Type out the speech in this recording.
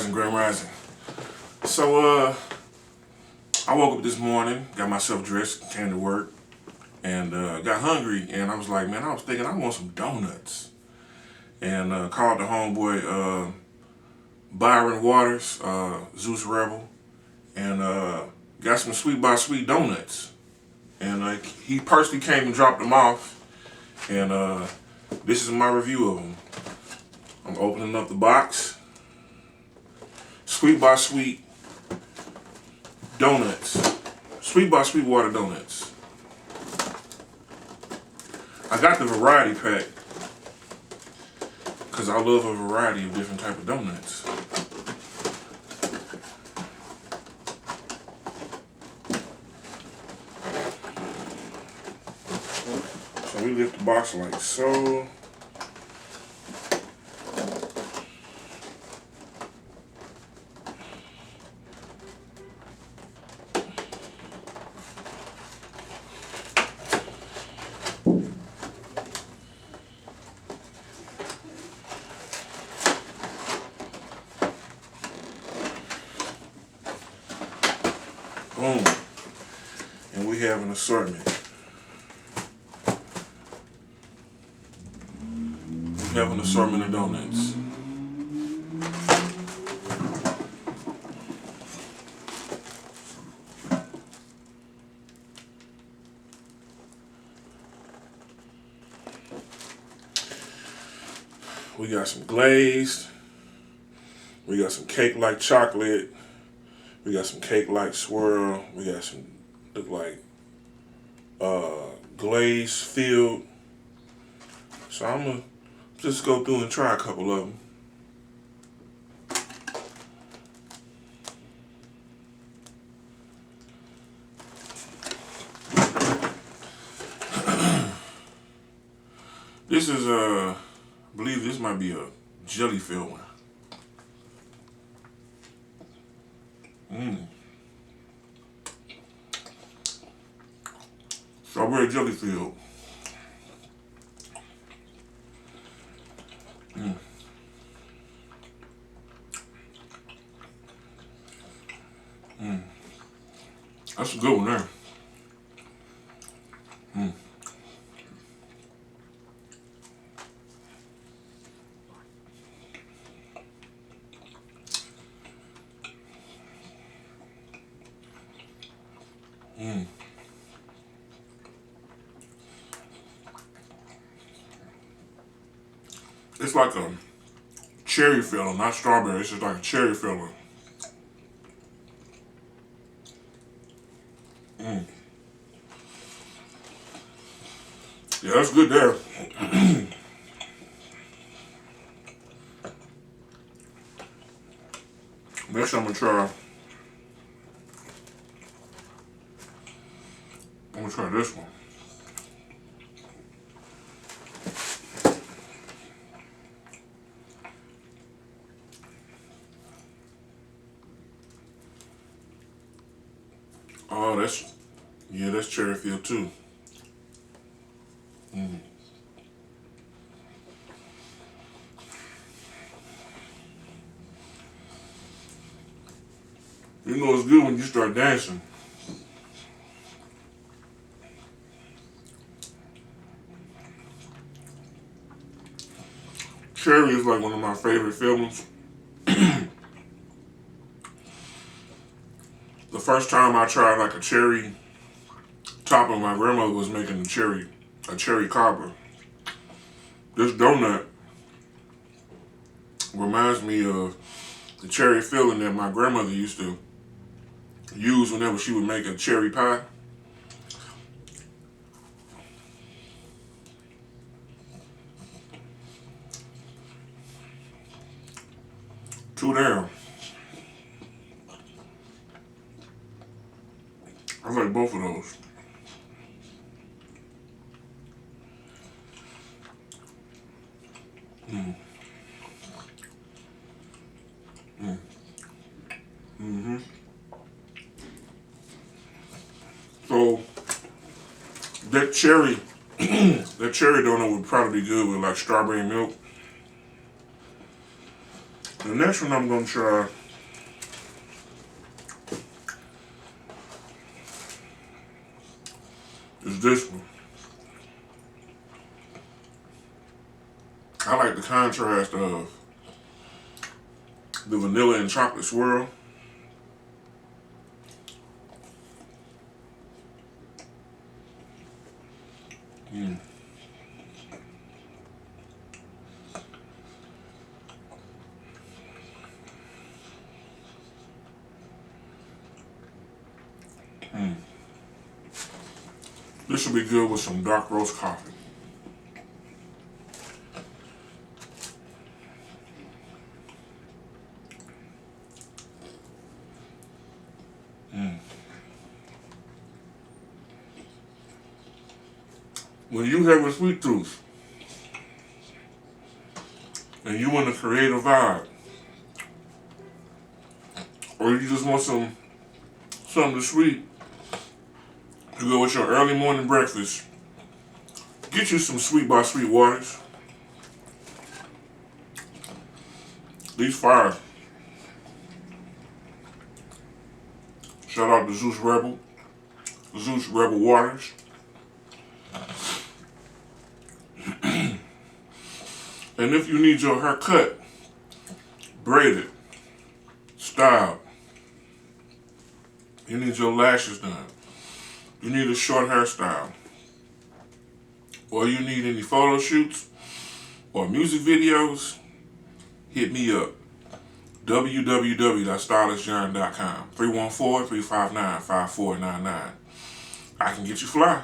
Grand Rising. So, I woke up this morning, got myself dressed, came to work, and got hungry, and I was like, man, I was thinking I want some donuts. And called the homeboy Byron Waters, Zeus Rebel, and got some Sweet by Sweet donuts. And he personally came and dropped them off, and this is my review of them. I'm opening up the box. Sweet by Sweet donuts. Sweet by Sweet water donuts. I got the variety pack because I love a variety of different type of donuts. So we lift the box like so. Boom. And we have an assortment. We have an assortment of donuts. We got some glazed. We got some cake-like chocolate. We got some cake-like swirl. We got some look like glaze filled. So I'm gonna just go through and try a couple of them. This is I believe this might be a jelly filled one. Strawberry jelly filled. That's a good one there. It's like a cherry filling, not strawberry. It's just like a cherry filling. Yeah, that's good there. Next I'm gonna try this one. Oh, that's cherry filled too. You know it's good when you start dancing. Cherry is like one of my favorite fillings. The first time I tried like a cherry topping, my grandmother was making a cherry cobbler. This donut reminds me of the cherry filling that my grandmother used to use whenever she would make a cherry pie. Two down. I like both of those. So that cherry, donut would probably be good with like strawberry milk. The next one I'm going to try is this one. I like the contrast of the vanilla and chocolate swirl. This should be good with some dark roast coffee. When you have a sweet tooth and you want a creative vibe, or you just want something sweet to go with your early morning breakfast, get you some Sweet by Sweet waters. These fire. Shout out to Zeus Rebel Waters. And if you need your hair cut, braided, styled, you need your lashes done, you need a short hairstyle, or you need any photo shoots or music videos, hit me up. www.stylistjohn.com 314-359-5499. I can get you fly.